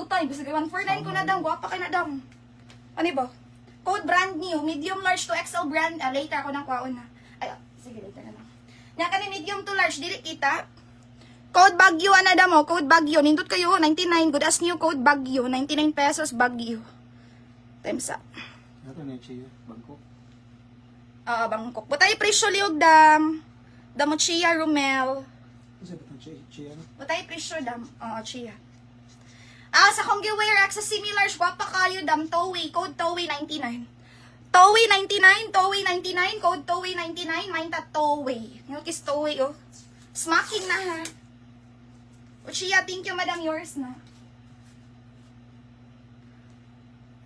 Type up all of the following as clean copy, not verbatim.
Dutay, bisag 149 ko na dam, guwapa kay na dam. Ano ba? Code brand new, medium large to XL brand, later ako nang kwaon na. Ay, sige, later na lang. Nga kani medium to large, dili kita. Code Baguio, ana damo, code Baguio, nindot kayo, 99, good as new, code Baguio, 99 pesos, Baguio. Times up. Ito na siya, Bangkok. Bangkok. Butay presyo liog dam. Damo Chia Romel. Isa ba itong siya? Butay presyo dam. Chia. Sa kong giwear, sa similars, guwapa kayo dam, Towie, code Towie 99. Towie 99, Towie 99, code Towie 99, mine ta Towie. Yung kis Towie, oh. Smacking na ha. O Chia, thank you madam, yours na.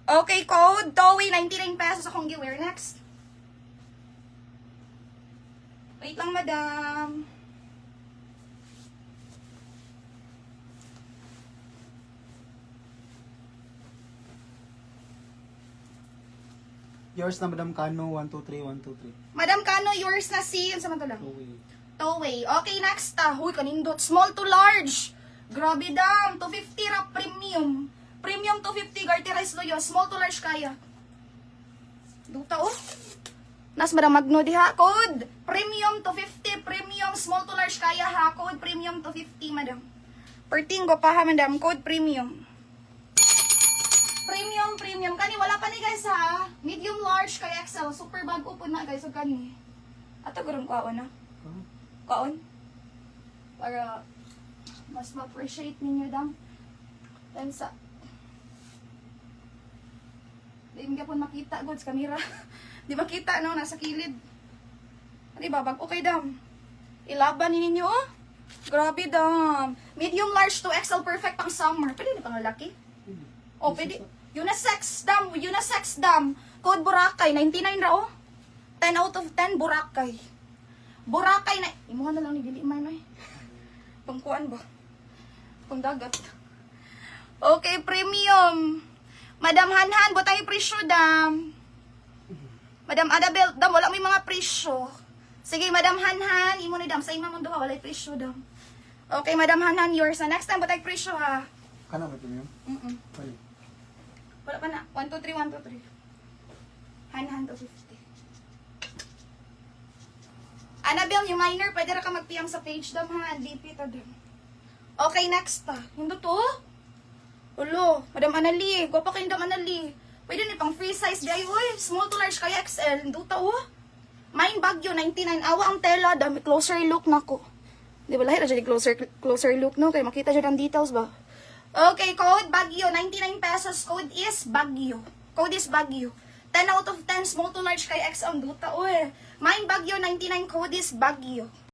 Okay, code Towie 99 pesos akong giwear. Next. Wait lang madam. Yours na Madam Kano, 123, 123. Madam Kano, yours na si, sa man to lang? Towie. Towie. Okay, next Huy, kanindot. Small to large. Grabe dam. 250 ra premium. Premium 250. Garty rice loyo. Small to large kaya. Duta oh. Nas madam Magno diha. Code. Premium 250. Premium small to large kaya ha. Code premium 250 madam. Pertinggo pa ha madam. Code premium. Premium. Kani wala pa ni guys ha. Medium large kaya XL. Super bag po na guys. So kani. Ato gurong kaon na. Kaon. Para mas ma-appreciate ninyo dam. Then sa di mga po makita goods camera. Di makita no nasa kilid. Ano ba bag okay dam. Ilaban ni ninyo oh. Grabe dam. Medium large to XL perfect pang summer. Pwede na pang lalaki. Oh, pwede. Unisex dam. Code Boracay 99 ra oh. 10 out of 10 Boracay. Boracay na. Imuha na lang ni dili man ay. Pangkuan ba? Pangdagat. Okay, premium. Madam Hanhan, butang presyo dam. Madam Adabel, dam wala may mga presyo. Sige, Madam Hanhan, imo ni dam sa imong mundo wala presyo dam. Okay, Madam Hanhan, yours na. Next time butang presyo ha. Kana ba ito yun? Bali. Wala pa na. 1, 2, 3, 1, 2, 3. Hanhan to 50. Annabelle, yung minor, pwede ra ka mag-PM sa page dam ha. DP to dam. Okay, next pa. Yung to? Ulo, Madam Anali. Gwapa kayo Madam Anali. Pwede na pang free size di ay, uy. Small to large kaya XL. Yung to? Mine Baguio, 99. Awa ang tela. Dami closer look na ko. Di ba lahir na dyan closer look no? Kaya makita dyan ang details ba? Okay, code Baguio, 99 pesos. Code is Baguio. Code is Baguio. 10 out of 10 small to large kay XL. Duta, uy. Mine Baguio, 99. Code is Baguio.